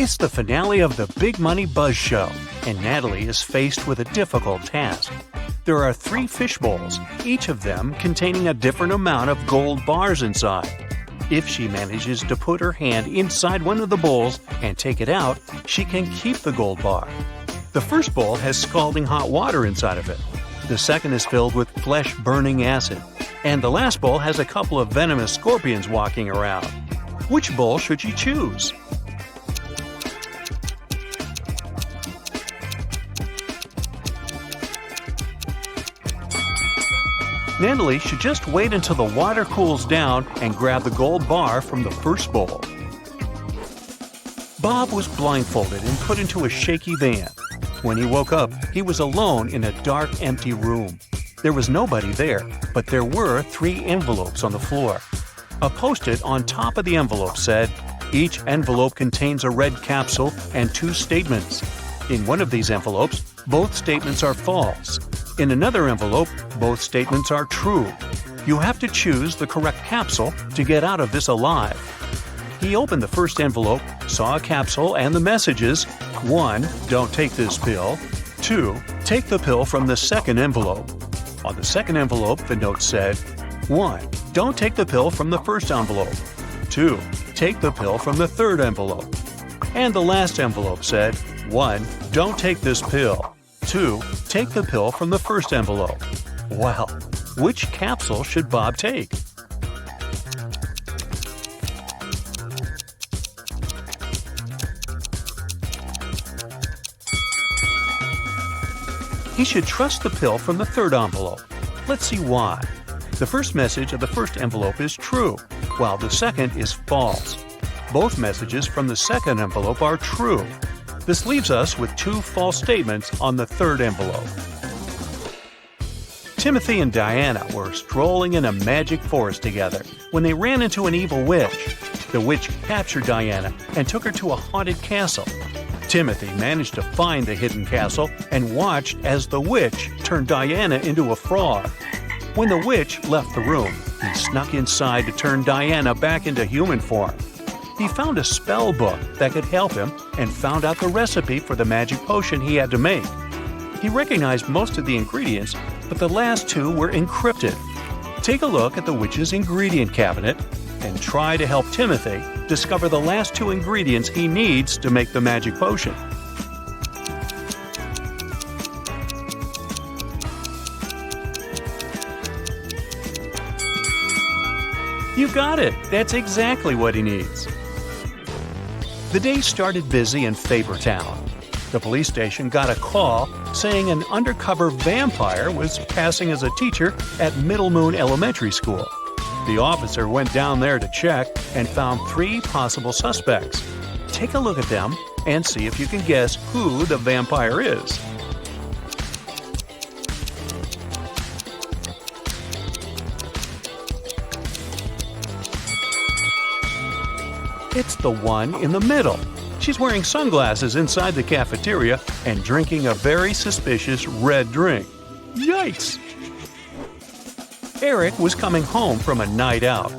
It's the finale of the Big Money Buzz Show, and Natalie is faced with a difficult task. There are 3 fish bowls, each of them containing a different amount of gold bars inside. If she manages to put her hand inside one of the bowls and take it out, she can keep the gold bar. The first bowl has scalding hot water inside of it. The second is filled with flesh-burning acid. And the last bowl has a couple of venomous scorpions walking around. Which bowl should you choose? Natalie should just wait until the water cools down and grab the gold bar from the first bowl. Bob was blindfolded and put into a shaky van. When he woke up, he was alone in a dark, empty room. There was nobody there, but there were 3 envelopes on the floor. A post-it on top of the envelope said, "Each envelope contains a red capsule and 2 statements. In one of these envelopes, both statements are false. In another envelope, both statements are true. You have to choose the correct capsule to get out of this alive." He opened the first envelope, saw a capsule and the messages: 1. Don't take this pill. 2. Take the pill from the second envelope. On the second envelope, the note said: 1. Don't take the pill from the first envelope. 2. Take the pill from the third envelope. And the last envelope said: 1. Don't take this pill. 2. Take the pill from the first envelope. Well, which capsule should Bob take? He should trust the pill from the third envelope. Let's see why. The first message of the first envelope is true, while the second is false. Both messages from the second envelope are true. This leaves us with 2 false statements on the third envelope. Timothy and Diana were strolling in a magic forest together when they ran into an evil witch. The witch captured Diana and took her to a haunted castle. Timothy managed to find the hidden castle and watched as the witch turned Diana into a frog. When the witch left the room, he snuck inside to turn Diana back into human form. He found a spell book that could help him and found out the recipe for the magic potion he had to make. He recognized most of the ingredients, but the last 2 were encrypted. Take a look at the witch's ingredient cabinet and try to help Timothy discover the last 2 ingredients he needs to make the magic potion. You got it! That's exactly what he needs. The day started busy in Fabertown. The police station got a call saying an undercover vampire was passing as a teacher at Middle Moon Elementary School. The officer went down there to check and found 3 possible suspects. Take a look at them and see if you can guess who the vampire is. It's the one in the middle. She's wearing sunglasses inside the cafeteria and drinking a very suspicious red drink. Yikes! Eric was coming home from a night out.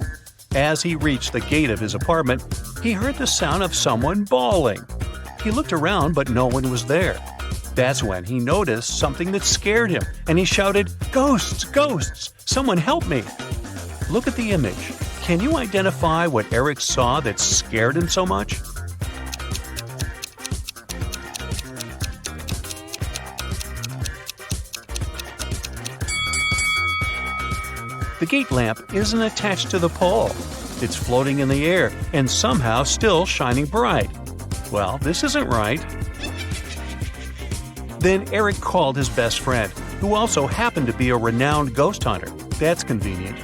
As he reached the gate of his apartment, he heard the sound of someone bawling. He looked around, but no one was there. That's when he noticed something that scared him, and he shouted, "Ghosts! Ghosts! Someone help me!" Look at the image. Can you identify what Eric saw that scared him so much? The gate lamp isn't attached to the pole. It's floating in the air and somehow still shining bright. Well, this isn't right. Then Eric called his best friend, who also happened to be a renowned ghost hunter. That's convenient.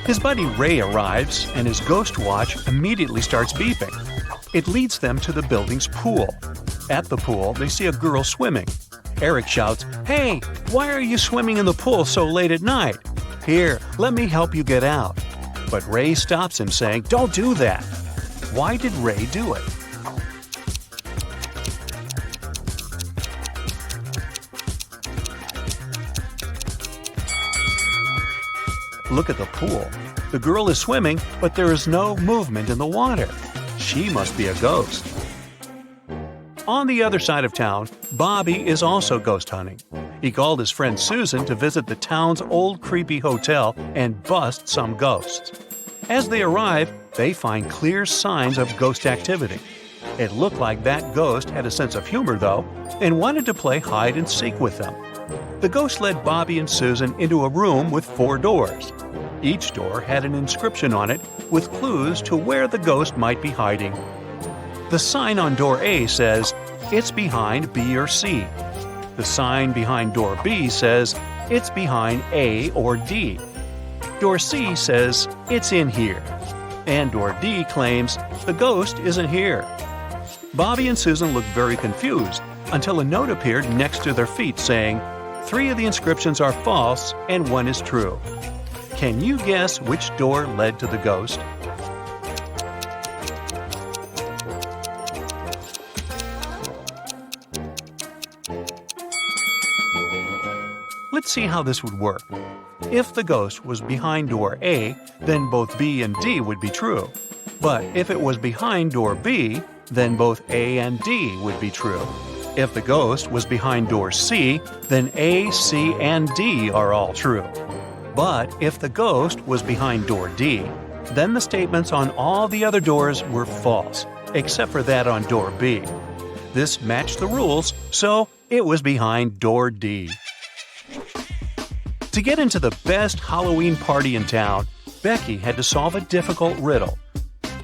His buddy Ray arrives, and his ghost watch immediately starts beeping. It leads them to the building's pool. At the pool, they see a girl swimming. Eric shouts, "Hey, why are you swimming in the pool so late at night? Here, let me help you get out." But Ray stops him, saying, "Don't do that." Why did Ray do it? Look at the pool. The girl is swimming, but there is no movement in the water. She must be a ghost. On the other side of town, Bobby is also ghost hunting. He called his friend Susan to visit the town's old creepy hotel and bust some ghosts. As they arrive, they find clear signs of ghost activity. It looked like that ghost had a sense of humor, though, and wanted to play hide and seek with them. The ghost led Bobby and Susan into a room with 4 doors. Each door had an inscription on it with clues to where the ghost might be hiding. The sign on door A says, "It's behind B or C." The sign behind door B says, "It's behind A or D." Door C says, "It's in here." And door D claims, "The ghost isn't here." Bobby and Susan looked very confused until a note appeared next to their feet saying, "3 of the inscriptions are false and 1 is true." Can you guess which door led to the ghost? Let's see how this would work. If the ghost was behind door A, then both B and D would be true. But if it was behind door B, then both A and D would be true. If the ghost was behind door C, then A, C, and D are all true. But if the ghost was behind door D, then the statements on all the other doors were false, except for that on door B. This matched the rules, so it was behind door D. To get into the best Halloween party in town, Becky had to solve a difficult riddle.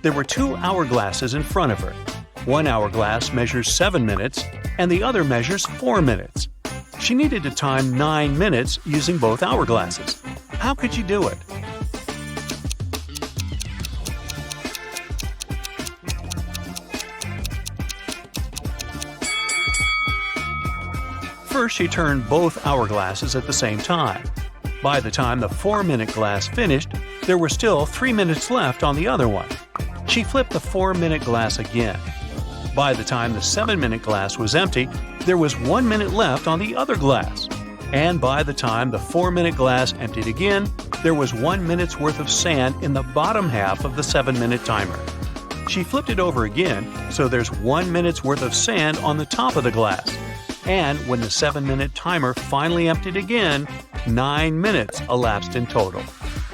There were 2 hourglasses in front of her. One hourglass measures 7 minutes, and the other measures 4 minutes. She needed to time 9 minutes using both hourglasses. How could she do it? First, she turned both hourglasses at the same time. By the time the 4-minute glass finished, there were still 3 minutes left on the other one. She flipped the 4-minute glass again. By the time the 7-minute glass was empty, there was 1 minute left on the other glass. And by the time the 4-minute glass emptied again, there was 1 minute's worth of sand in the bottom half of the 7-minute timer. She flipped it over again, so there's 1 minute's worth of sand on the top of the glass. And when the 7-minute timer finally emptied again, 9 minutes elapsed in total.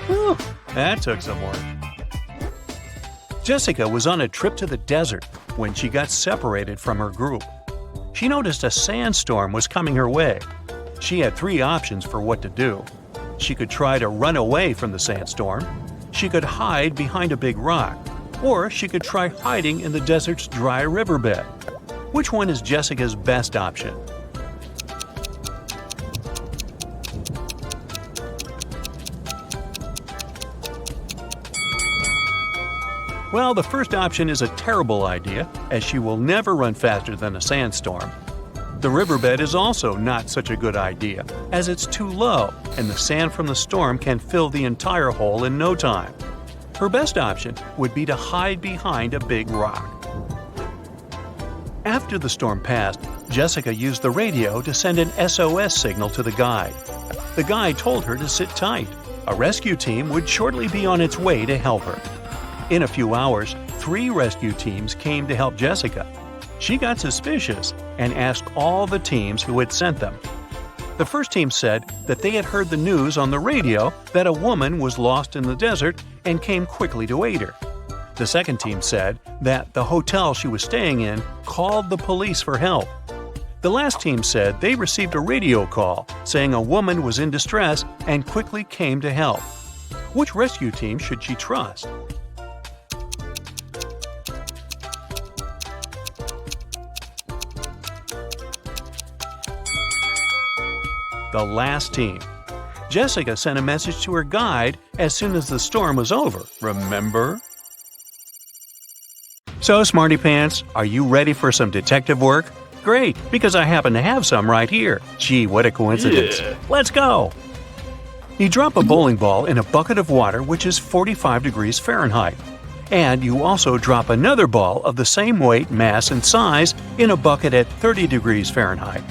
Whew, that took some work. Jessica was on a trip to the desert when she got separated from her group. She noticed a sandstorm was coming her way. She had 3 options for what to do. She could try to run away from the sandstorm, she could hide behind a big rock, or she could try hiding in the desert's dry riverbed. Which one is Jessica's best option? Well, the first option is a terrible idea, as she will never run faster than a sandstorm. The riverbed is also not such a good idea, as it's too low, and the sand from the storm can fill the entire hole in no time. Her best option would be to hide behind a big rock. After the storm passed, Jessica used the radio to send an SOS signal to the guide. The guide told her to sit tight. A rescue team would shortly be on its way to help her. In a few hours, 3 rescue teams came to help Jessica. She got suspicious and asked all the teams who had sent them. The first team said that they had heard the news on the radio that a woman was lost in the desert and came quickly to aid her. The second team said that the hotel she was staying in called the police for help. The last team said they received a radio call saying a woman was in distress and quickly came to help. Which rescue team should she trust? The last team. Jessica sent a message to her guide as soon as the storm was over, remember? So, Smarty Pants, are you ready for some detective work? Great, because I happen to have some right here. Gee, what a coincidence. Yeah. Let's go! You drop a bowling ball in a bucket of water which is 45 degrees Fahrenheit. And you also drop another ball of the same weight, mass, and size in a bucket at 30 degrees Fahrenheit.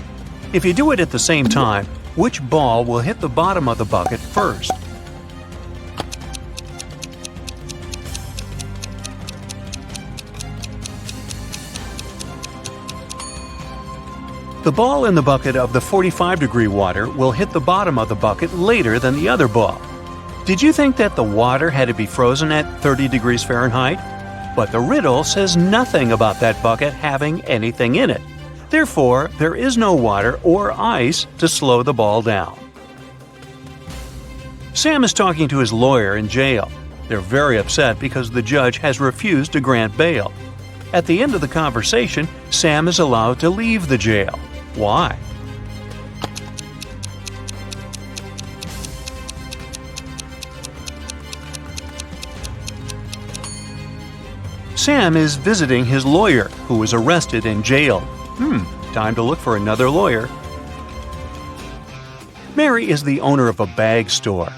If you do it at the same time, which ball will hit the bottom of the bucket first? The ball in the bucket of the 45-degree water will hit the bottom of the bucket later than the other ball. Did you think that the water had to be frozen at 30 degrees Fahrenheit? But the riddle says nothing about that bucket having anything in it. Therefore, there is no water or ice to slow the ball down. Sam is talking to his lawyer in jail. They're very upset because the judge has refused to grant bail. At the end of the conversation, Sam is allowed to leave the jail. Why? Sam is visiting his lawyer, who was arrested and jailed. Time to look for another lawyer. Mary is the owner of a bag store.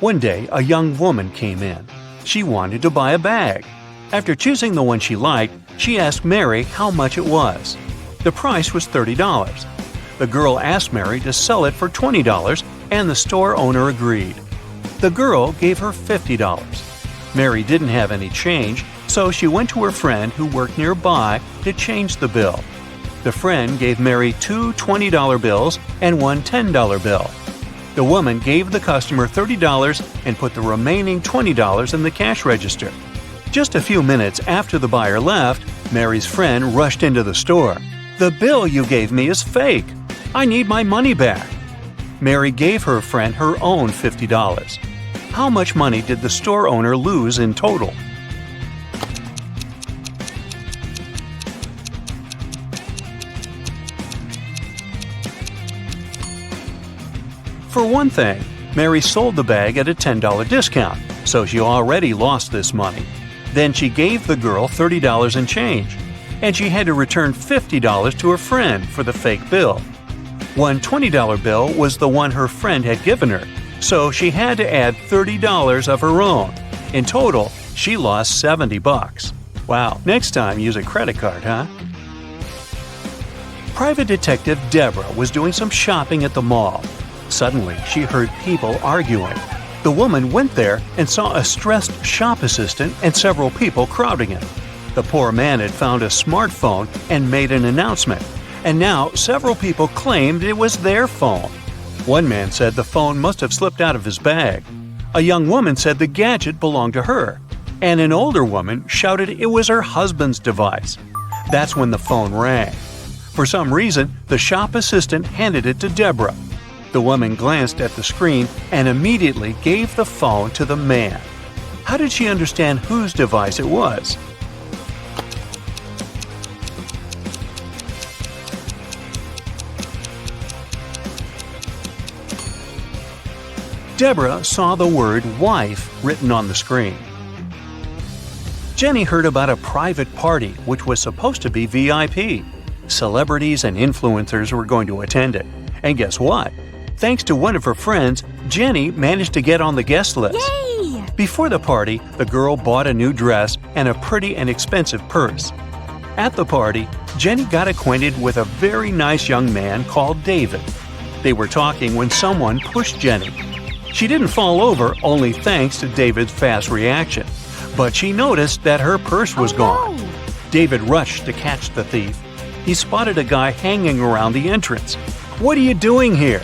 One day, a young woman came in. She wanted to buy a bag. After choosing the one she liked, she asked Mary how much it was. The price was $30. The girl asked Mary to sell it for $20, and the store owner agreed. The girl gave her $50. Mary didn't have any change, so she went to her friend who worked nearby to change the bill. The friend gave Mary two $20 bills and one $10 bill. The woman gave the customer $30 and put the remaining $20 in the cash register. Just a few minutes after the buyer left, Mary's friend rushed into the store. "The bill you gave me is fake. I need my money back." Mary gave her friend her own $50. How much money did the store owner lose in total? For one thing, Mary sold the bag at a $10 discount, so she already lost this money. Then she gave the girl $30 in change, and she had to return $50 to her friend for the fake bill. One $20 bill was the one her friend had given her, so she had to add $30 of her own. In total, she lost $70. Wow, next time use a credit card, huh? Private Detective Deborah was doing some shopping at the mall. Suddenly, she heard people arguing. The woman went there and saw a stressed shop assistant and several people crowding it. The poor man had found a smartphone and made an announcement, and now several people claimed it was their phone. One man said the phone must have slipped out of his bag. A young woman said the gadget belonged to her, and an older woman shouted it was her husband's device. That's when the phone rang. For some reason, the shop assistant handed it to Deborah. The woman glanced at the screen and immediately gave the phone to the man. How did she understand whose device it was? Deborah saw the word wife written on the screen. Jenny heard about a private party which was supposed to be VIP. Celebrities and influencers were going to attend it. And guess what? Thanks to one of her friends, Jenny managed to get on the guest list. Yay! Before the party, the girl bought a new dress and a pretty and expensive purse. At the party, Jenny got acquainted with a very nice young man called David. They were talking when someone pushed Jenny. She didn't fall over, only thanks to David's fast reaction. But she noticed that her purse was gone. No. David rushed to catch the thief. He spotted a guy hanging around the entrance. "What are you doing here?"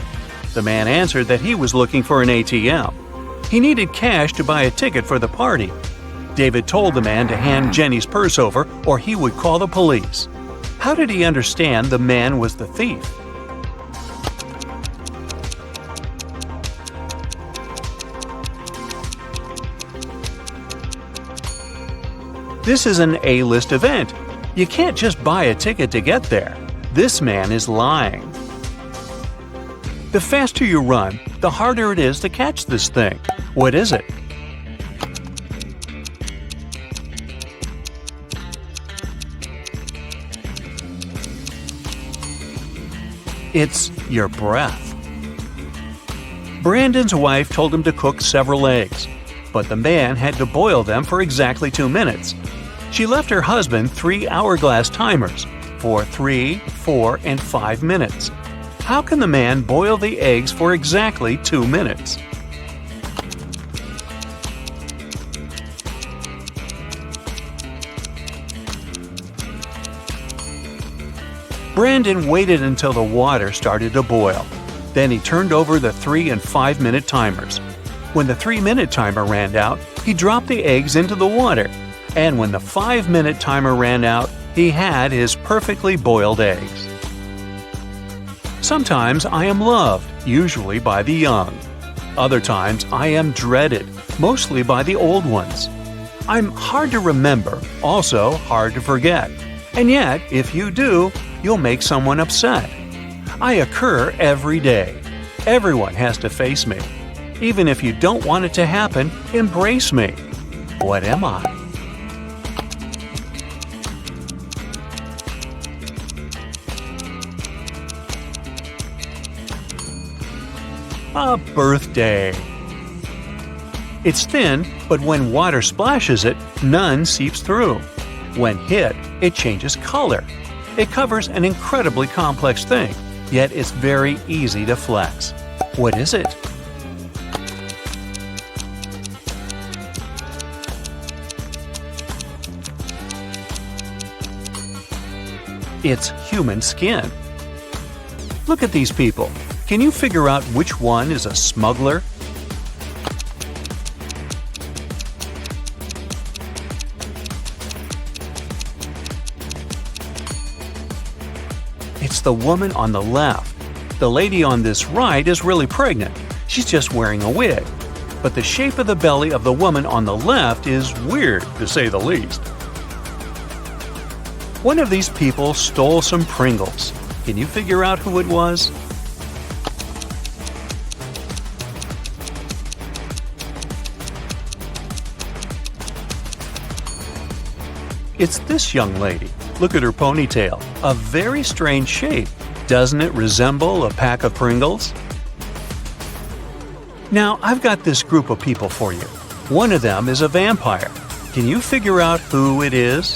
The man answered that he was looking for an ATM. He needed cash to buy a ticket for the party. David told the man to hand Jenny's purse over or he would call the police. How did he understand the man was the thief? This is an A-list event. You can't just buy a ticket to get there. This man is lying. The faster you run, the harder it is to catch this thing. What is it? It's your breath. Brandon's wife told him to cook several eggs, but the man had to boil them for exactly 2 minutes. She left her husband 3 hourglass timers for 3, 4, and 5 minutes. How can the man boil the eggs for exactly 2 minutes? Brandon waited until the water started to boil. Then he turned over the 3 and 5 minute timers. When the 3-minute timer ran out, he dropped the eggs into the water. And when the 5-minute timer ran out, he had his perfectly boiled eggs. Sometimes I am loved, usually by the young. Other times I am dreaded, mostly by the old ones. I'm hard to remember, also hard to forget. And yet, if you do, you'll make someone upset. I occur every day. Everyone has to face me. Even if you don't want it to happen, embrace me. What am I? A birthday. It's thin, but when water splashes it, none seeps through. When hit, it changes color. It covers an incredibly complex thing, yet it's very easy to flex. What is it? It's human skin. Look at these people. Can you figure out which one is a smuggler? It's the woman on the left. The lady on this right is really pregnant. She's just wearing a wig. But the shape of the belly of the woman on the left is weird, to say the least. One of these people stole some Pringles. Can you figure out who it was? It's this young lady. Look at her ponytail. A very strange shape. Doesn't it resemble a pack of Pringles? Now, I've got this group of people for you. One of them is a vampire. Can you figure out who it is?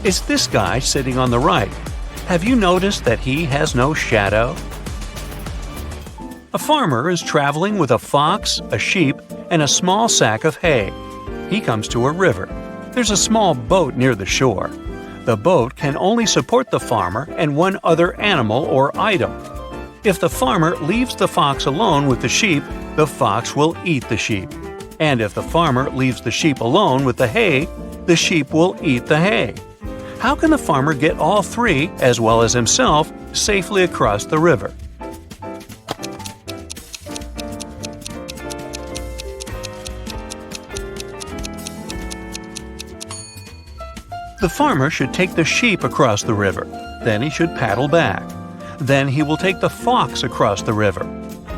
It's this guy sitting on the right. Have you noticed that he has no shadow? A farmer is traveling with a fox, a sheep, and a small sack of hay. He comes to a river. There's a small boat near the shore. The boat can only support the farmer and one other animal or item. If the farmer leaves the fox alone with the sheep, the fox will eat the sheep. And if the farmer leaves the sheep alone with the hay, the sheep will eat the hay. How can the farmer get all three, as well as himself, safely across the river? The farmer should take the sheep across the river. Then he should paddle back. Then he will take the fox across the river.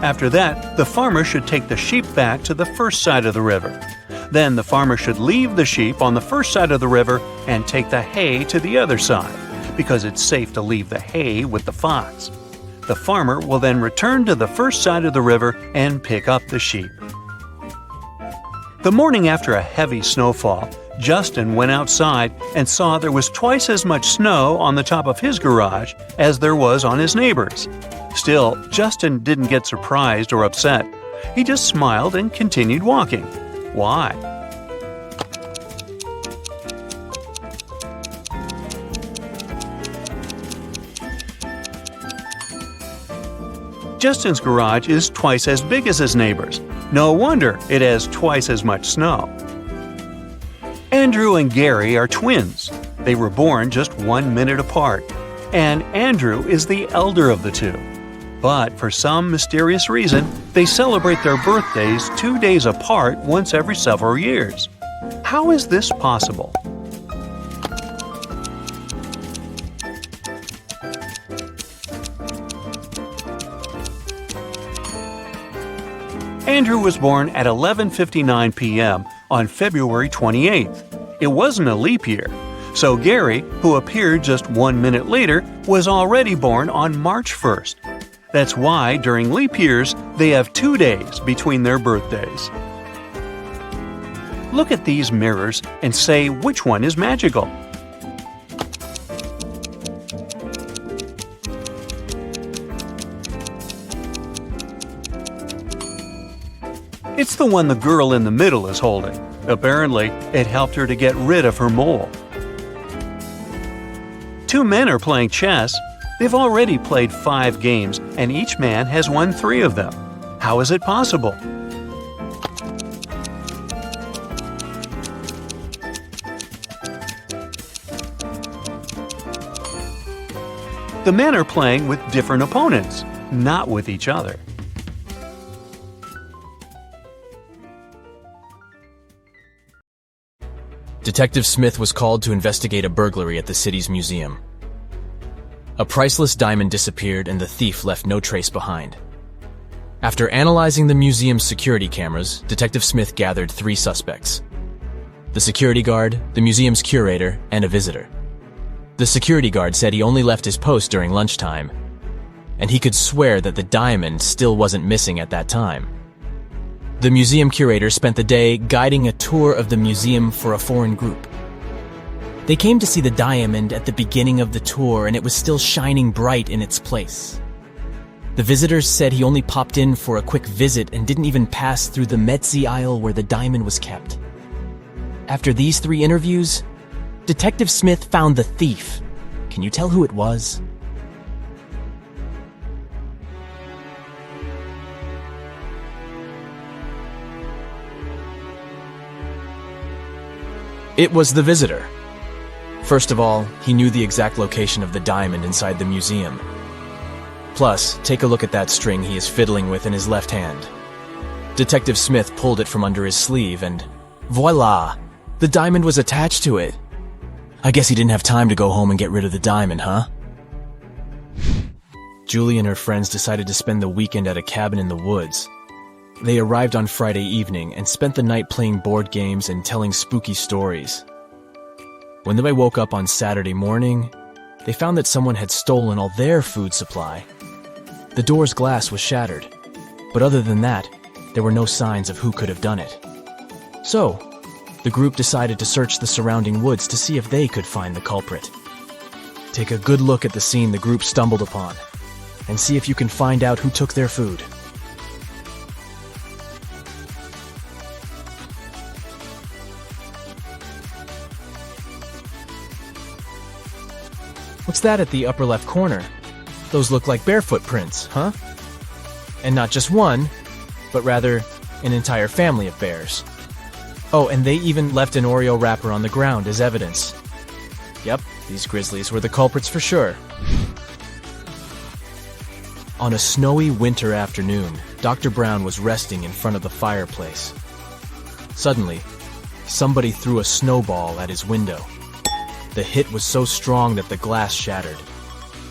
After that, the farmer should take the sheep back to the first side of the river. Then the farmer should leave the sheep on the first side of the river and take the hay to the other side, because it's safe to leave the hay with the fox. The farmer will then return to the first side of the river and pick up the sheep. The morning after a heavy snowfall, Justin went outside and saw there was twice as much snow on the top of his garage as there was on his neighbor's. Still, Justin didn't get surprised or upset. He just smiled and continued walking. Why? Justin's garage is twice as big as his neighbor's. No wonder it has twice as much snow. Andrew and Gary are twins. They were born just 1 minute apart. And Andrew is the elder of the two. But for some mysterious reason, they celebrate their birthdays 2 days apart once every several years. How is this possible? Andrew was born at 11:59 p.m. on February 28th. It wasn't a leap year. So Gary, who appeared just 1 minute later, was already born on March 1st. That's why, during leap years, they have 2 days between their birthdays. Look at these mirrors and say which one is magical. It's the one the girl in the middle is holding. Apparently, it helped her to get rid of her mole. Two men are playing chess. They've already played 5 games, and each man has won 3 of them. How is it possible? The men are playing with different opponents, not with each other. Detective Smith was called to investigate a burglary at the city's museum. A priceless diamond disappeared and the thief left no trace behind. After analyzing the museum's security cameras, Detective Smith gathered 3 suspects: the security guard, the museum's curator, and a visitor. The security guard said he only left his post during lunchtime, and he could swear that the diamond still wasn't missing at that time. The museum curator spent the day guiding a tour of the museum for a foreign group. They came to see the diamond at the beginning of the tour, and it was still shining bright in its place. The visitors said he only popped in for a quick visit and didn't even pass through the Metzi aisle where the diamond was kept. After these 3 interviews, Detective Smith found the thief. Can you tell who it was? It was the visitor. First of all, he knew the exact location of the diamond inside the museum. Plus, take a look at that string he is fiddling with in his left hand. Detective Smith pulled it from under his sleeve and voila! The diamond was attached to it. I guess he didn't have time to go home and get rid of the diamond, huh? Julie and her friends decided to spend the weekend at a cabin in the woods. They arrived on Friday evening and spent the night playing board games and telling spooky stories. When they woke up on Saturday morning, they found that someone had stolen all their food supply. The door's glass was shattered, but other than that, there were no signs of who could have done it. So, the group decided to search the surrounding woods to see if they could find the culprit. Take a good look at the scene the group stumbled upon, and see if you can find out who took their food. What's that at the upper left corner? Those look like bare footprints, huh? And not just one, but rather an entire family of bears. Oh, and they even left an Oreo wrapper on the ground as evidence. Yep, these grizzlies were the culprits for sure. On a snowy winter afternoon, Dr. Brown was resting in front of the fireplace. Suddenly, somebody threw a snowball at his window. The hit was so strong that the glass shattered.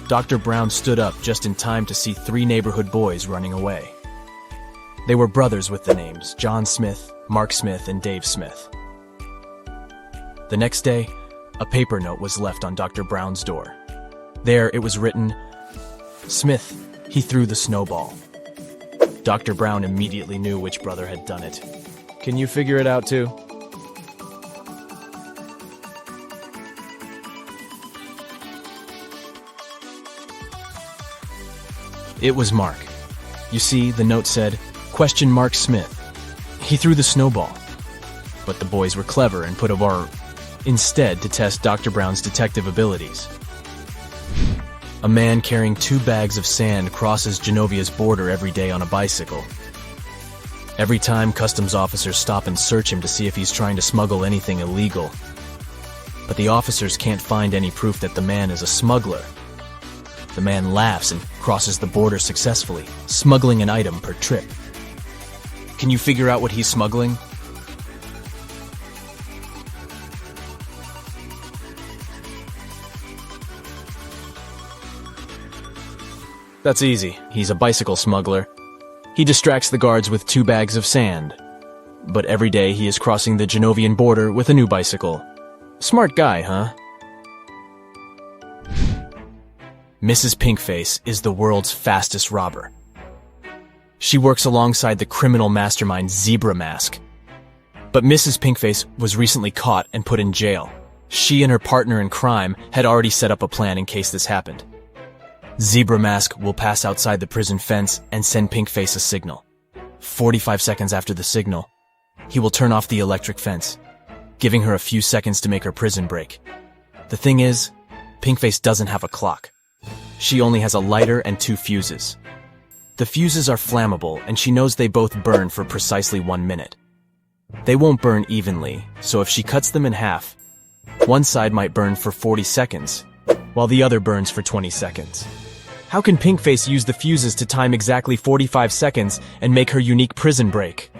Dr. Brown stood up just in time to see 3 neighborhood boys running away. They were brothers with the names John Smith, Mark Smith, and Dave Smith. The next day, a paper note was left on Dr. Brown's door. There it was written, "Smith, he threw the snowball." Dr. Brown immediately knew which brother had done it. Can you figure it out too? It was Mark. You see, the note said, "Question Smith. He threw the snowball." But the boys were clever and put a bar instead to test Dr. Brown's detective abilities. A man carrying 2 bags of sand crosses Genovia's border every day on a bicycle. Every time, customs officers stop and search him to see if he's trying to smuggle anything illegal. But the officers can't find any proof that the man is a smuggler. The man laughs and crosses the border successfully, smuggling an item per trip. Can you figure out what he's smuggling? That's easy. He's a bicycle smuggler. He distracts the guards with 2 bags of sand. But every day he is crossing the Genovian border with a new bicycle. Smart guy, huh? Mrs. Pinkface is the world's fastest robber. She works alongside the criminal mastermind Zebra Mask. But Mrs. Pinkface was recently caught and put in jail. She and her partner in crime had already set up a plan in case this happened. Zebra Mask will pass outside the prison fence and send Pinkface a signal. 45 seconds after the signal, he will turn off the electric fence, giving her a few seconds to make her prison break. The thing is, Pinkface doesn't have a clock. She only has a lighter and 2 fuses. The fuses are flammable, and she knows they both burn for precisely 1 minute. They won't burn evenly, so if she cuts them in half, one side might burn for 40 seconds, while the other burns for 20 seconds. How can Pinkface use the fuses to time exactly 45 seconds and make her unique prison break?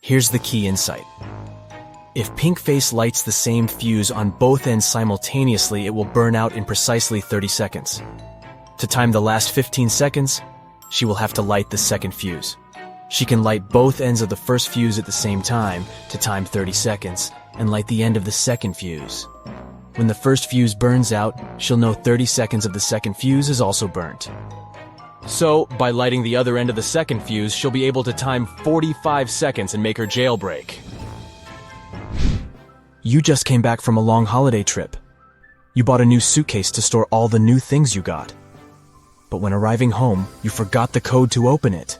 Here's the key insight. If Pinkface lights the same fuse on both ends simultaneously, it will burn out in precisely 30 seconds. To time the last 15 seconds, she will have to light the second fuse. She can light both ends of the first fuse at the same time to time 30 seconds and light the end of the second fuse. When the first fuse burns out, she'll know 30 seconds of the second fuse is also burnt. So, by lighting the other end of the second fuse, she'll be able to time 45 seconds and make her jailbreak. You just came back from a long holiday trip. You bought a new suitcase to store all the new things you got. But when arriving home, you forgot the code to open it.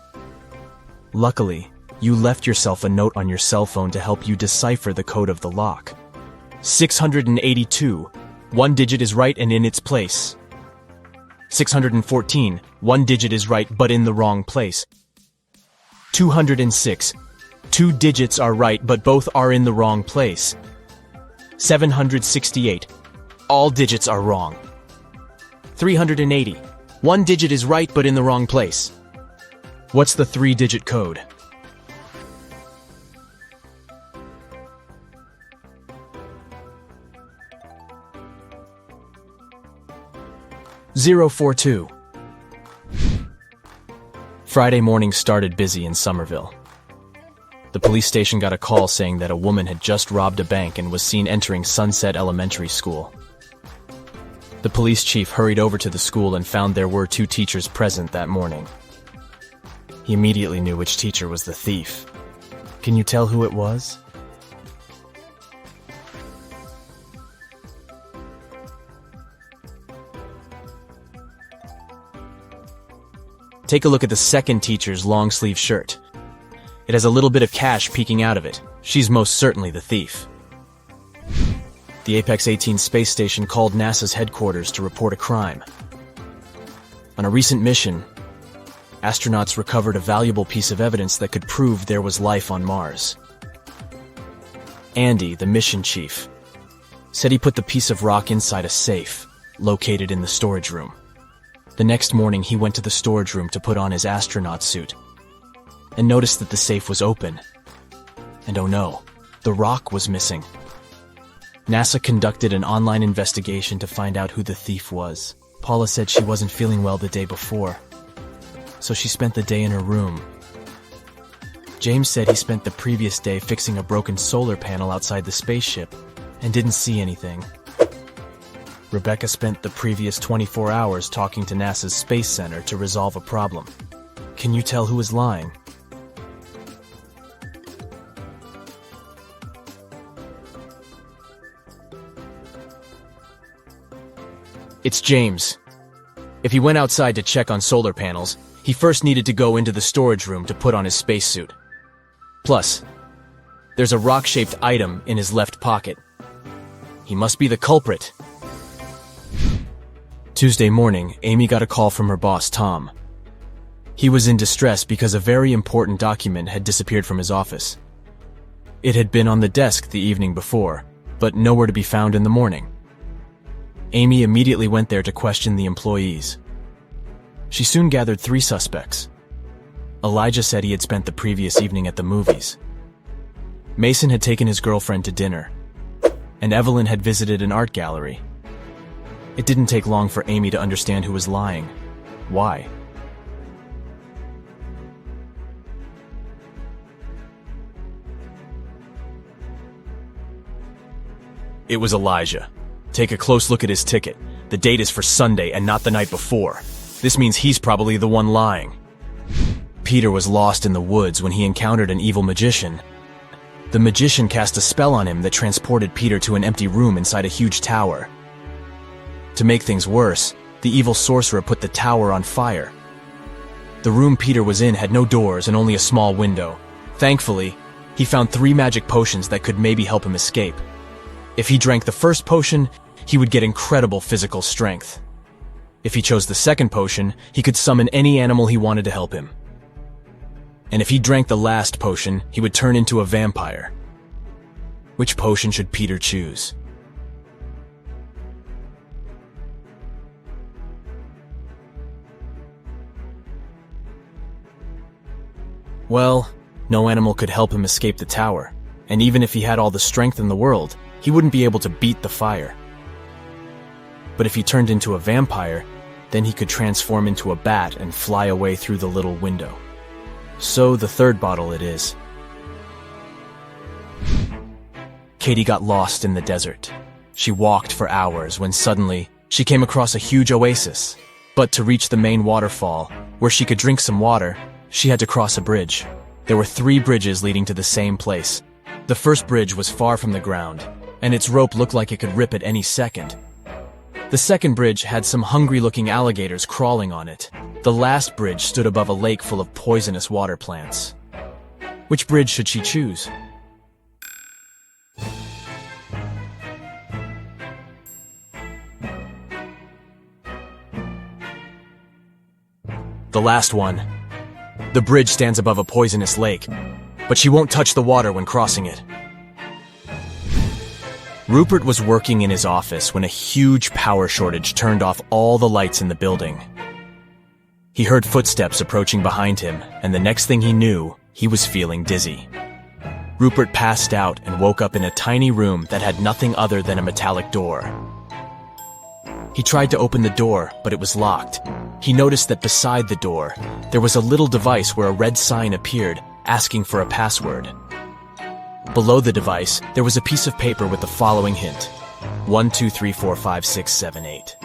Luckily, you left yourself a note on your cell phone to help you decipher the code of the lock. 682. 1 digit is right and in its place. 614. 1 digit is right but in the wrong place. 206. 2 digits are right but both are in the wrong place. 768. All digits are wrong. 380. 1 digit is right but in the wrong place. What's the 3-digit code? (042). Friday morning started busy in Somerville. The police station got a call saying that a woman had just robbed a bank and was seen entering Sunset Elementary School. The police chief hurried over to the school and found there were 2 teachers present that morning. He immediately knew which teacher was the thief. Can you tell who it was? Take a look at the second teacher's long-sleeve shirt. It has a little bit of cash peeking out of it. She's most certainly the thief. The Apex 18 space station called NASA's headquarters to report a crime. On a recent mission, astronauts recovered a valuable piece of evidence that could prove there was life on Mars. Andy, the mission chief, said he put the piece of rock inside a safe, located in the storage room. The next morning, he went to the storage room to put on his astronaut suit, and noticed that the safe was open. And oh no, the rock was missing. NASA conducted an online investigation to find out who the thief was. Paula said she wasn't feeling well the day before, so she spent the day in her room. James said he spent the previous day fixing a broken solar panel outside the spaceship and didn't see anything. Rebecca spent the previous 24 hours talking to NASA's Space Center to resolve a problem. Can you tell who is lying? It's James. If he went outside to check on solar panels, he first needed to go into the storage room to put on his spacesuit. Plus, there's a rock-shaped item in his left pocket. He must be the culprit. Tuesday morning, Amy got a call from her boss, Tom. He was in distress because a very important document had disappeared from his office. It had been on the desk the evening before, but nowhere to be found in the morning. Amy immediately went there to question the employees. She soon gathered 3 suspects. Elijah said he had spent the previous evening at the movies. Mason had taken his girlfriend to dinner, and Evelyn had visited an art gallery. It didn't take long for Amy to understand who was lying. Why? It was Elijah. Take a close look at his ticket. The date is for Sunday and not the night before. This means he's probably the one lying. Peter was lost in the woods when he encountered an evil magician. The magician cast a spell on him that transported Peter to an empty room inside a huge tower. To make things worse, the evil sorcerer put the tower on fire. The room Peter was in had no doors and only a small window. Thankfully, he found 3 magic potions that could maybe help him escape. If he drank the first potion, he would get incredible physical strength. If he chose the second potion, he could summon any animal he wanted to help him. And if he drank the last potion, he would turn into a vampire. Which potion should Peter choose? Well, no animal could help him escape the tower, and even if he had all the strength in the world, he wouldn't be able to beat the fire. But if he turned into a vampire, then he could transform into a bat and fly away through the little window. So the third bottle it is. Katie got lost in the desert. She walked for hours when suddenly she came across a huge oasis. But to reach the main waterfall, where she could drink some water, she had to cross a bridge. There were 3 bridges leading to the same place. The first bridge was far from the ground, and its rope looked like it could rip at any second. The second bridge had some hungry-looking alligators crawling on it. The last bridge stood above a lake full of poisonous water plants. Which bridge should she choose? The last one. The bridge stands above a poisonous lake, but she won't touch the water when crossing it. Rupert was working in his office when a huge power shortage turned off all the lights in the building. He heard footsteps approaching behind him, and the next thing he knew, he was feeling dizzy. Rupert passed out and woke up in a tiny room that had nothing other than a metallic door. He tried to open the door, but it was locked. He noticed that beside the door, there was a little device where a red sign appeared, asking for a password. Below the device, there was a piece of paper with the following hint: 1, 2, 3, 4, 5, 6, 7, 8.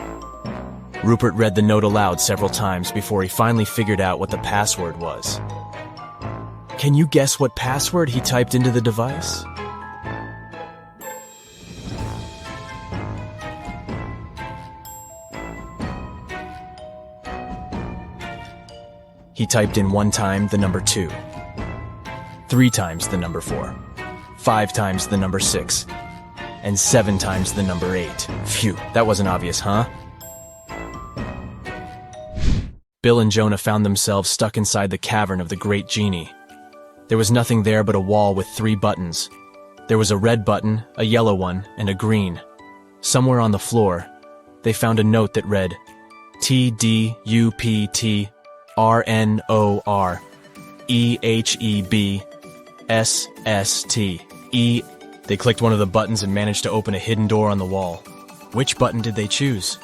Rupert read the note aloud several times before he finally figured out what the password was. Can you guess what password he typed into the device? He typed in 1 time the number 2, 3 times the number 4, 5 times the number 6, and 7 times the number 8. Phew, that wasn't obvious, huh? Bill and Jonah found themselves stuck inside the cavern of the Great Genie. There was nothing there but a wall with 3 buttons. There was a red button, a yellow one, and a green. Somewhere on the floor, they found a note that read, TDUPTRNOREHEBSSTE. They clicked one of the buttons and managed to open a hidden door on the wall. Which button did they choose?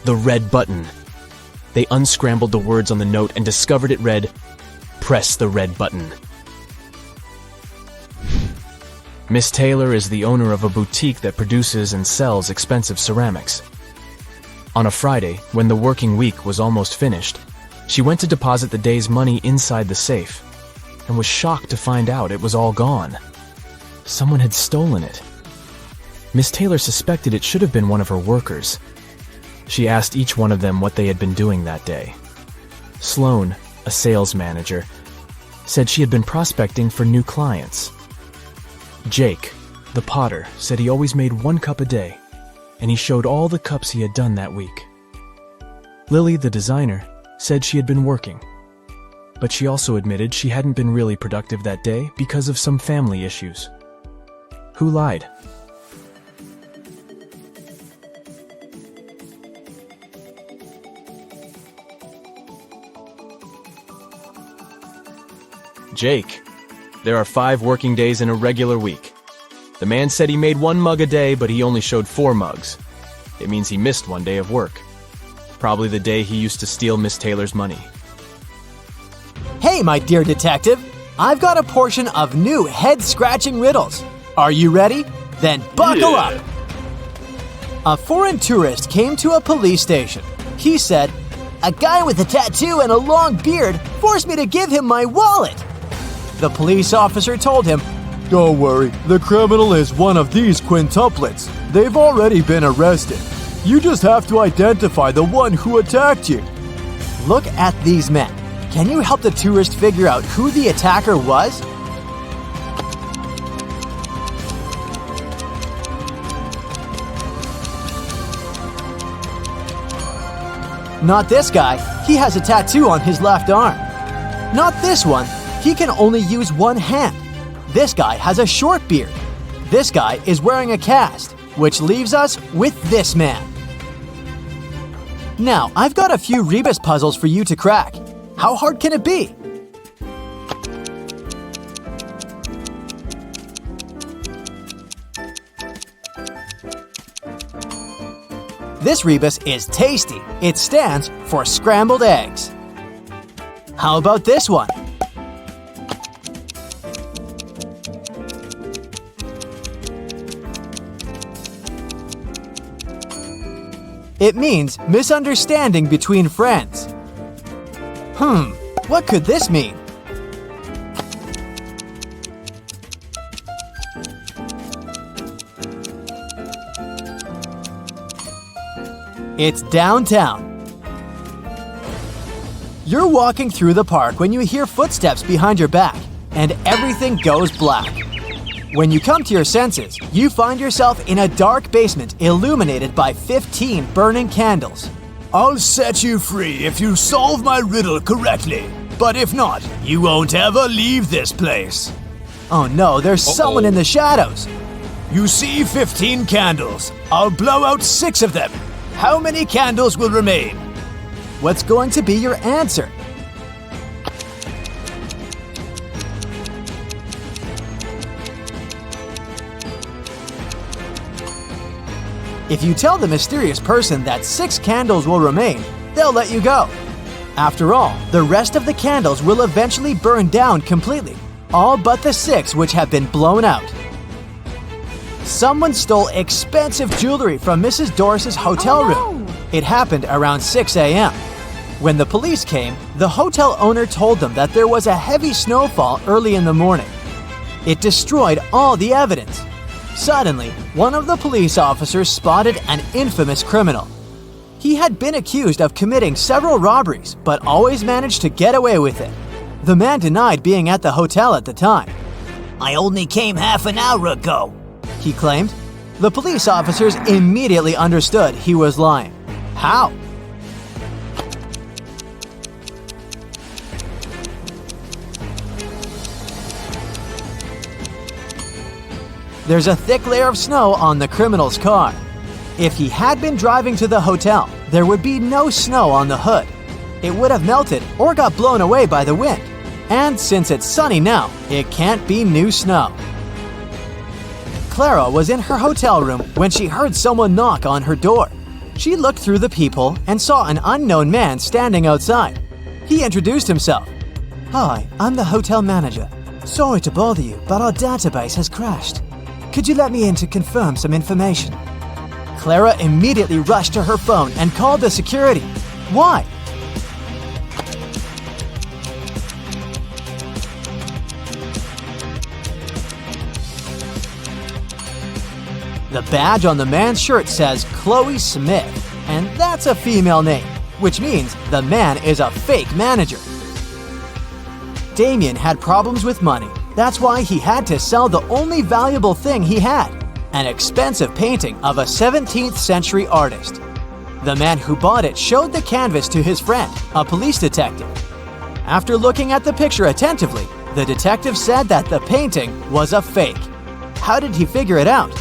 The red button. They unscrambled the words on the note and discovered it read, "Press the red button." Miss Taylor is the owner of a boutique that produces and sells expensive ceramics. On a Friday, when the working week was almost finished, she went to deposit the day's money inside the safe and was shocked to find out it was all gone. Someone had stolen it. Miss Taylor suspected it should have been one of her workers. She asked each one of them what they had been doing that day. Sloane, a sales manager, said she had been prospecting for new clients. Jake, the potter, said he always made 1 cup a day, and he showed all the cups he had done that week. Lily, the designer, said she had been working, but she also admitted she hadn't been really productive that day because of some family issues. Who lied? Jake. There are 5 working days in a regular week. The man said he made 1 mug a day, but he only showed 4 mugs. It means he missed 1 day of work. Probably the day he used to steal Miss Taylor's money. Hey, my dear detective. I've got a portion of new head-scratching riddles. Are you ready? Then buckle up. A foreign tourist came to a police station. He said, "A guy with a tattoo and a long beard forced me to give him my wallet." The police officer told him, "Don't worry, the criminal is one of these quintuplets. They've already been arrested. You just have to identify the one who attacked you." Look at these men. Can you help the tourist figure out who the attacker was? Not this guy. He has a tattoo on his left arm. Not this one. He can only use one hand. This guy has a short beard. This guy is wearing a cast, which leaves us with this man. Now, I've got a few Rebus puzzles for you to crack. How hard can it be? This Rebus is tasty. It stands for scrambled eggs. How about this one? It means misunderstanding between friends. What could this mean? It's downtown. You're walking through the park when you hear footsteps behind your back, and everything goes black. When you come to your senses, you find yourself in a dark basement illuminated by 15 burning candles. I'll set you free if you solve my riddle correctly. But if not, you won't ever leave this place. Oh no, there's someone in the shadows. You see 15 candles. I'll blow out 6 of them. How many candles will remain? What's going to be your answer? If you tell the mysterious person that 6 candles will remain, they'll let you go. After all, the rest of the candles will eventually burn down completely, all but the 6 which have been blown out. Someone stole expensive jewelry from Mrs. Doris's hotel room. It happened around 6 a.m. When the police came, the hotel owner told them that there was a heavy snowfall early in the morning. It destroyed all the evidence. Suddenly, one of the police officers spotted an infamous criminal. He had been accused of committing several robberies, but always managed to get away with it. The man denied being at the hotel at the time. I only came half an hour ago, he claimed. The police officers immediately understood he was lying. How? There's a thick layer of snow on the criminal's car. If he had been driving to the hotel, there would be no snow on the hood. It would have melted or got blown away by the wind. And since it's sunny now, it can't be new snow. Clara was in her hotel room when she heard someone knock on her door. She looked through the peephole and saw an unknown man standing outside. He introduced himself. "Hi, I'm the hotel manager. Sorry to bother you, but our database has crashed. Could you let me in to confirm some information?" Clara immediately rushed to her phone and called the security. Why? The badge on the man's shirt says Chloe Smith, and that's a female name, which means the man is a fake manager. Damien had problems with money. That's why he had to sell the only valuable thing he had, an expensive painting of a 17th century artist. The man who bought it showed the canvas to his friend, a police detective. After looking at the picture attentively, the detective said that the painting was a fake. How did he figure it out?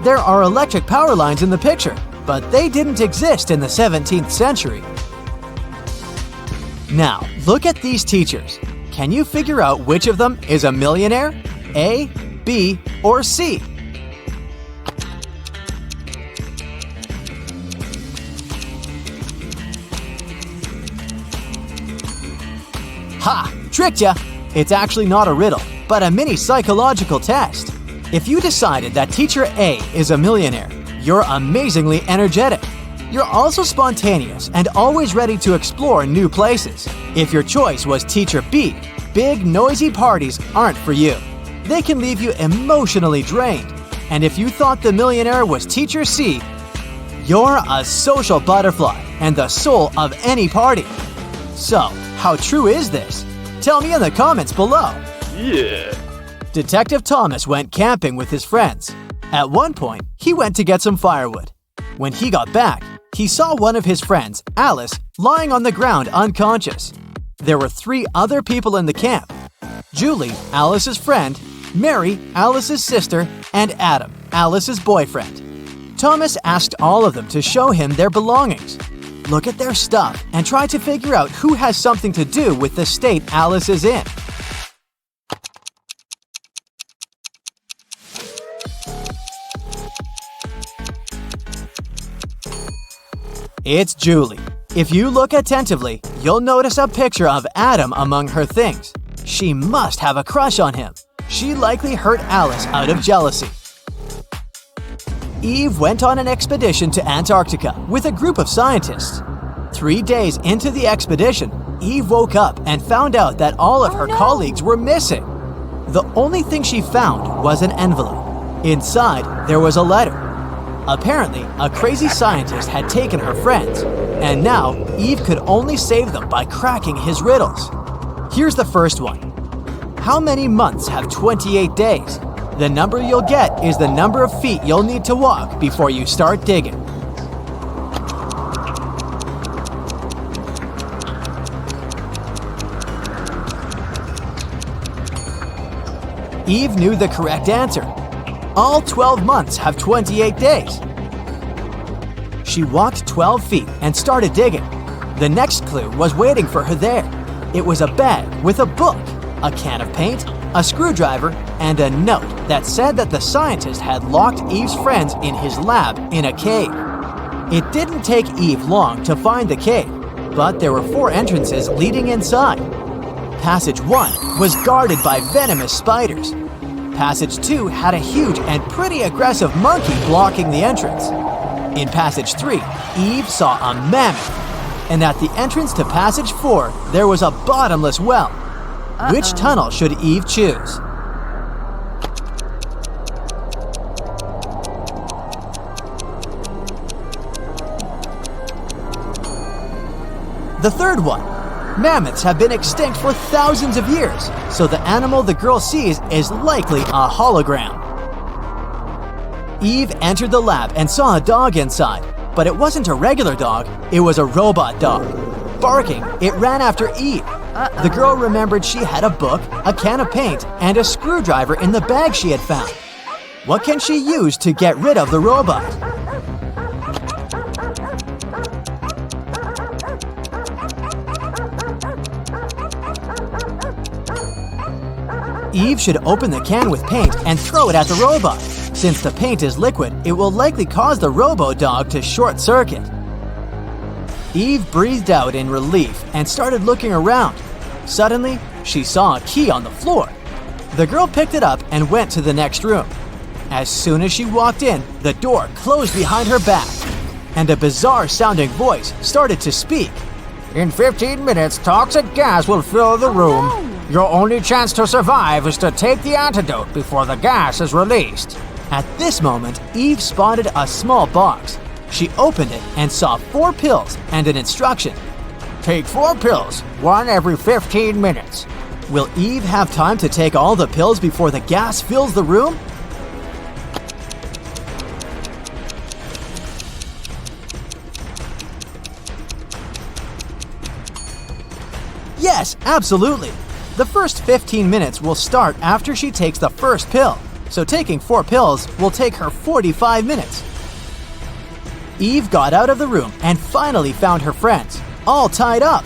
There are electric power lines in the picture, but they didn't exist in the 17th century. Now, look at these teachers. Can you figure out which of them is a millionaire? A, B, or C? Ha! Tricked ya! It's actually not a riddle, but a mini psychological test. If you decided that Teacher A is a millionaire, you're amazingly energetic. You're also spontaneous and always ready to explore new places. If your choice was Teacher B, big, noisy parties aren't for you. They can leave you emotionally drained. And if you thought the millionaire was Teacher C, you're a social butterfly and the soul of any party. So, how true is this? Tell me in the comments below. Yeah. Detective Thomas went camping with his friends. At one point, he went to get some firewood. When he got back, he saw one of his friends, Alice, lying on the ground unconscious. There were 3 other people in the camp: Julie, Alice's friend, Mary, Alice's sister, and Adam, Alice's boyfriend. Thomas asked all of them to show him their belongings. Look at their stuff and try to figure out who has something to do with the state Alice is in. It's Julie. If you look attentively, you'll notice a picture of Adam among her things. She must have a crush on him. She likely hurt Alice out of jealousy. Eve went on an expedition to Antarctica with a group of scientists. 3 days into the expedition, Eve woke up and found out that all of her colleagues were missing. The only thing she found was an envelope. Inside, there was a letter. Apparently, a crazy scientist had taken her friends, and now Eve could only save them by cracking his riddles. Here's the first one. How many months have 28 days? The number you'll get is the number of feet you'll need to walk before you start digging. Eve knew the correct answer. All 12 months have 28 days. She walked 12 feet and started digging. The next clue was waiting for her there. It was a bag with a book, a can of paint, a screwdriver, and a note that said that the scientist had locked Eve's friends in his lab in a cave. It didn't take Eve long to find the cave, but there were 4 entrances leading inside. Passage 1 was guarded by venomous spiders. Passage 2 had a huge and pretty aggressive monkey blocking the entrance. In Passage 3, Eve saw a mammoth. And at the entrance to Passage 4, there was a bottomless well. Which tunnel should Eve choose? The third one. Mammoths have been extinct for thousands of years, so the animal the girl sees is likely a hologram. Eve entered the lab and saw a dog inside, but it wasn't a regular dog, it was a robot dog. Barking, it ran after Eve. The girl remembered she had a book, a can of paint, and a screwdriver in the bag she had found. What can she use to get rid of the robot? Eve should open the can with paint and throw it at the robot. Since the paint is liquid, it will likely cause the robo-dog to short-circuit. Eve breathed out in relief and started looking around. Suddenly, she saw a key on the floor. The girl picked it up and went to the next room. As soon as she walked in, the door closed behind her back, and a bizarre-sounding voice started to speak. In 15 minutes, toxic gas will fill the room. Your only chance to survive is to take the antidote before the gas is released. At this moment, Eve spotted a small box. She opened it and saw 4 pills and an instruction. Take 4 pills, 1 every 15 minutes. Will Eve have time to take all the pills before the gas fills the room? Yes, absolutely. The first 15 minutes will start after she takes the first pill, so taking 4 pills will take her 45 minutes. Eve got out of the room and finally found her friends, all tied up.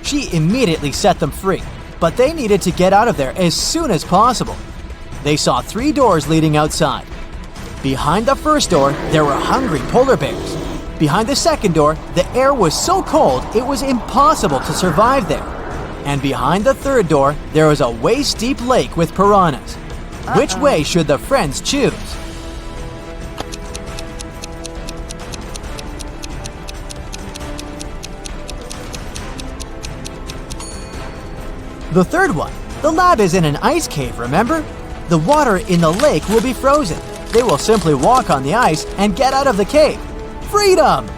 She immediately set them free, but they needed to get out of there as soon as possible. They saw 3 doors leading outside. Behind the first door, there were hungry polar bears. Behind the second door, the air was so cold it was impossible to survive there. and behind the third door, there was a waist-deep lake with piranhas. Which way should the friends choose? The third one. The lab is in an ice cave, remember? The water in the lake will be frozen. They will simply walk on the ice and get out of the cave. Freedom!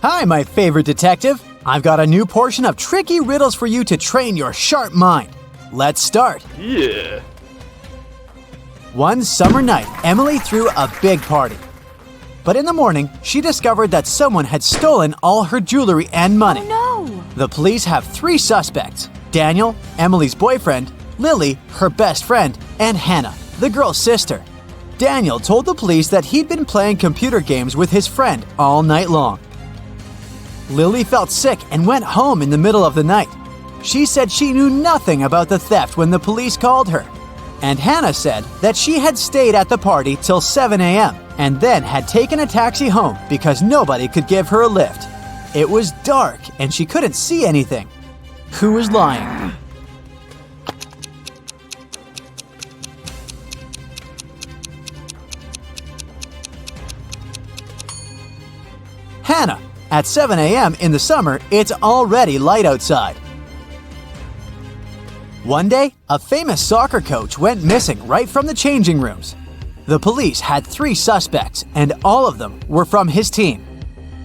Hi, my favorite detective. I've got a new portion of tricky riddles for you to train your sharp mind. Let's start. Yeah. One summer night, Emily threw a big party. But in the morning, she discovered that someone had stolen all her jewelry and money. Oh no! The police have 3 suspects: Daniel, Emily's boyfriend, Lily, her best friend, and Hannah, the girl's sister. Daniel told the police that he'd been playing computer games with his friend all night long. Lily felt sick and went home in the middle of the night. She said she knew nothing about the theft when the police called her. And Hannah said that she had stayed at the party till 7 a.m. and then had taken a taxi home because nobody could give her a lift. It was dark and she couldn't see anything. Who was lying? Hannah. At 7 a.m. in the summer, it's already light outside. One day, a famous soccer coach went missing right from the changing rooms. The police had 3 suspects, and all of them were from his team.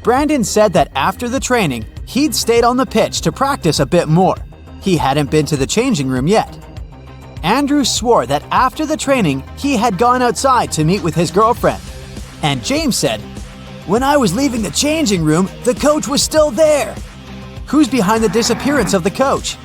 Brandon said that after the training, he'd stayed on the pitch to practice a bit more. He hadn't been to the changing room yet. Andrew swore that after the training, he had gone outside to meet with his girlfriend. And James said, "When I was leaving the changing room, the coach was still there." Who's behind the disappearance of the coach?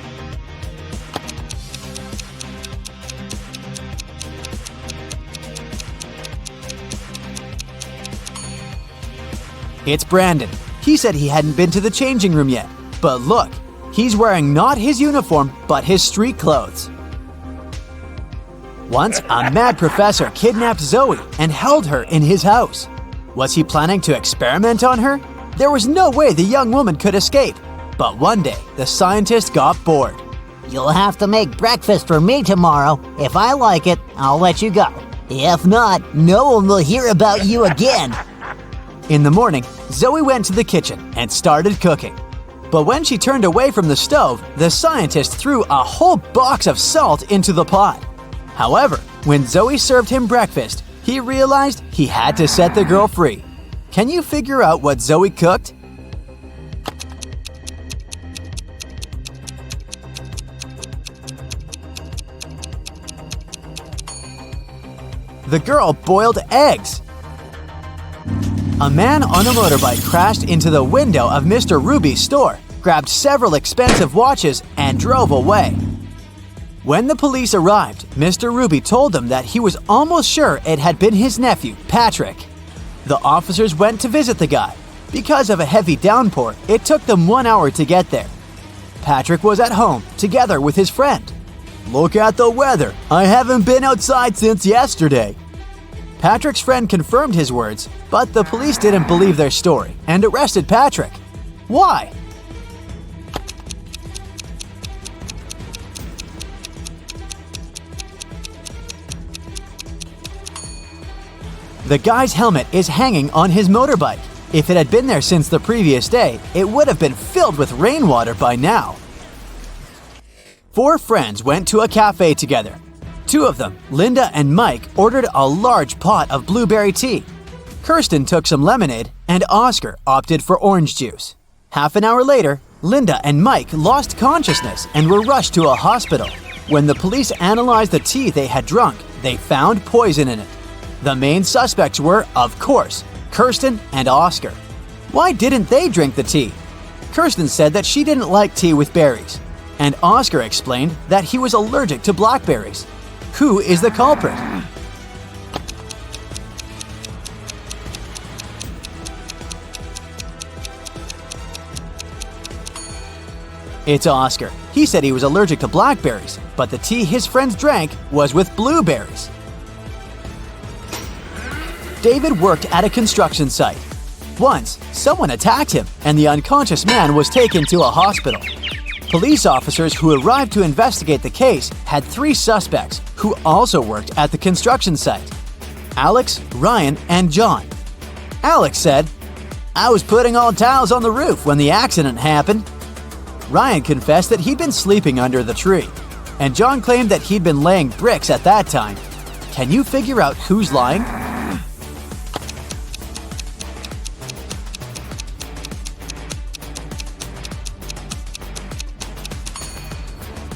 It's Brandon. He said he hadn't been to the changing room yet. But look, he's wearing not his uniform, but his street clothes. Once, a mad professor kidnapped Zoe and held her in his house. Was he planning to experiment on her? There was no way the young woman could escape. But one day, the scientist got bored. "You'll have to make breakfast for me tomorrow. If I like it, I'll let you go. If not, no one will hear about you again." In the morning, Zoe went to the kitchen and started cooking. But when she turned away from the stove, the scientist threw a whole box of salt into the pot. However, when Zoe served him breakfast, he realized he had to set the girl free. Can you figure out what Zoe cooked? The girl boiled eggs. A man on a motorbike crashed into the window of Mr. Ruby's store, grabbed several expensive watches, and drove away. When the police arrived, Mr. Ruby told them that he was almost sure it had been his nephew, Patrick. The officers went to visit the guy. Because of a heavy downpour, it took them 1 hour to get there. Patrick was at home, together with his friend. "Look at the weather. I haven't been outside since yesterday." Patrick's friend confirmed his words, but the police didn't believe their story and arrested Patrick. Why? The guy's helmet is hanging on his motorbike. If it had been there since the previous day, it would have been filled with rainwater by now. 4 friends went to a cafe together. 2 of them, Linda and Mike, ordered a large pot of blueberry tea. Kirsten took some lemonade, and Oscar opted for orange juice. Half an hour later, Linda and Mike lost consciousness and were rushed to a hospital. When the police analyzed the tea they had drunk, they found poison in it. The main suspects were, of course, Kirsten and Oscar. Why didn't they drink the tea? Kirsten said that she didn't like tea with berries, and Oscar explained that he was allergic to blackberries. Who is the culprit? It's Oscar. He said he was allergic to blackberries, but the tea his friends drank was with blueberries. David worked at a construction site. Once, someone attacked him, and the unconscious man was taken to a hospital. Police officers who arrived to investigate the case had 3 suspects who also worked at the construction site: Alex, Ryan, and John. Alex said, "I was putting all tiles on the roof when the accident happened." Ryan confessed that he'd been sleeping under the tree, and John claimed that he'd been laying bricks at that time. Can you figure out who's lying?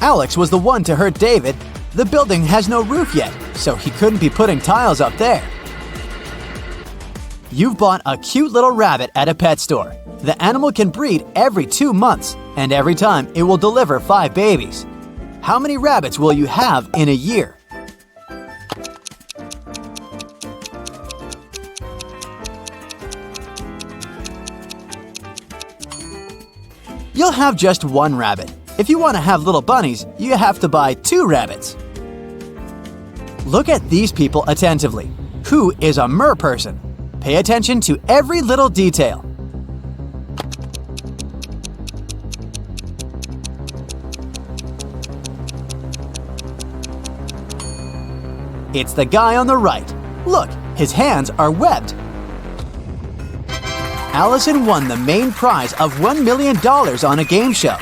Alex was the one to hurt David. The building has no roof yet, so he couldn't be putting tiles up there. You've bought a cute little rabbit at a pet store. The animal can breed every 2 months, and every time it will deliver 5 babies. How many rabbits will you have in a year? You'll have just 1 rabbit. If you want to have little bunnies, you have to buy 2 rabbits. Look at these people attentively. Who is a mer person? Pay attention to every little detail. It's the guy on the right. Look, his hands are webbed. Allison won the main prize of $1 million on a game show.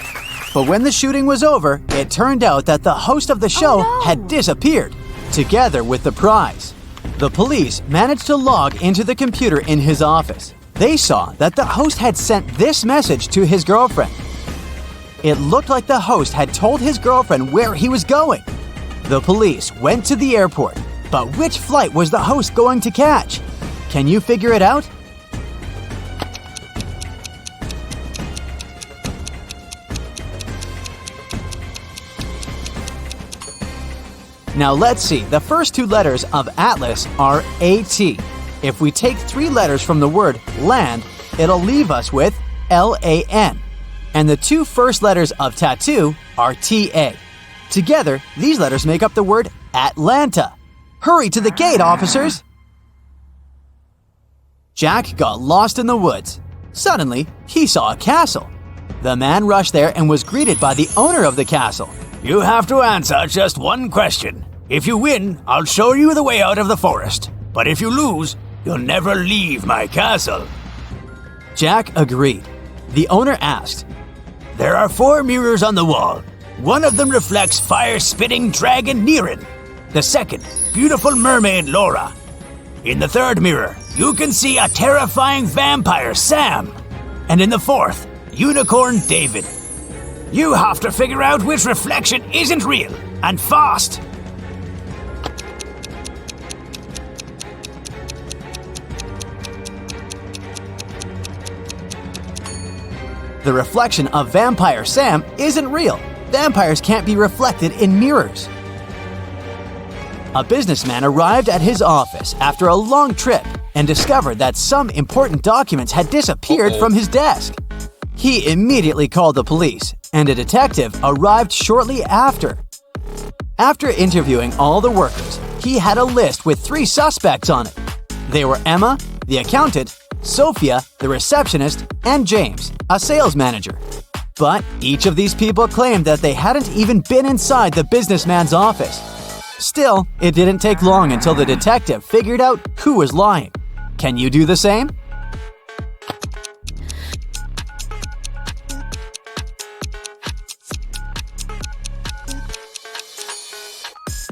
But when the shooting was over, it turned out that the host of the show had disappeared, together with the prize. The police managed to log into the computer in his office. They saw that the host had sent this message to his girlfriend. It looked like the host had told his girlfriend where he was going. The police went to the airport, but which flight was the host going to catch? Can you figure it out? Now let's see, the first 2 letters of Atlas are AT. If we take 3 letters from the word land, it'll leave us with LAN. And the 2 first letters of tattoo are TA. Together, these letters make up the word Atlanta. Hurry to the gate, officers! Jack got lost in the woods. Suddenly, he saw a castle. The man rushed there and was greeted by the owner of the castle. You have to answer just 1 question. If you win, I'll show you the way out of the forest. But if you lose, you'll never leave my castle. Jack agreed. The owner asked, There are 4 mirrors on the wall. One of them reflects fire-spitting dragon Niren. The second, beautiful mermaid Laura. In the 3rd mirror, you can see a terrifying vampire Sam. And in the 4th, unicorn David. You have to figure out which reflection isn't real, and fast! The reflection of Vampire Sam isn't real. Vampires can't be reflected in mirrors. A businessman arrived at his office after a long trip and discovered that some important documents had disappeared from his desk. He immediately called the police, and a detective arrived shortly after. After interviewing all the workers, he had a list with 3 suspects on it. They were Emma, the accountant, Sophia, the receptionist, and James, a sales manager. But each of these people claimed that they hadn't even been inside the businessman's office. Still, it didn't take long until the detective figured out who was lying. Can you do the same?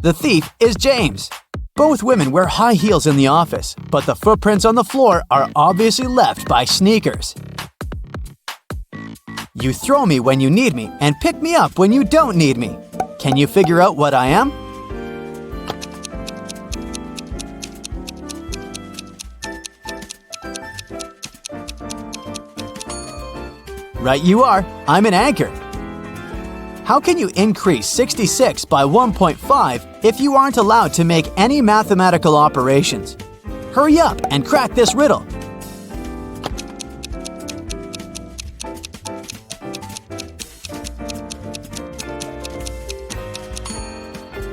The thief is James. Both women wear high heels in the office, but the footprints on the floor are obviously left by sneakers. You throw me when you need me and pick me up when you don't need me. Can you figure out what I am? Right you are. I'm an anchor. How can you increase 66 by 1.5 if you aren't allowed to make any mathematical operations? Hurry up and crack this riddle.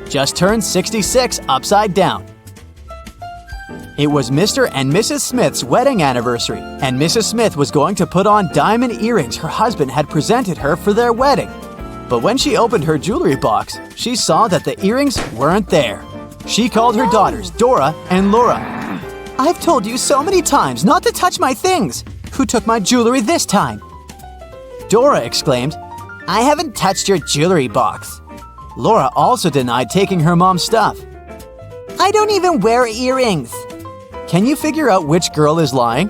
Just turn 66 upside down. It was Mr. and Mrs. Smith's wedding anniversary, and Mrs. Smith was going to put on diamond earrings her husband had presented her for their wedding. But when she opened her jewelry box, she saw that the earrings weren't there. She called her daughters, Dora and Laura. "I've told you so many times not to touch my things. Who took my jewelry this time?" Dora exclaimed, "I haven't touched your jewelry box." Laura also denied taking her mom's stuff. "I don't even wear earrings." Can you figure out which girl is lying?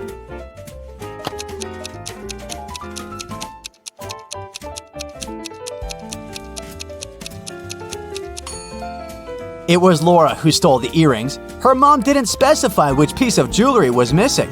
It was Laura who stole the earrings. Her mom didn't specify which piece of jewelry was missing.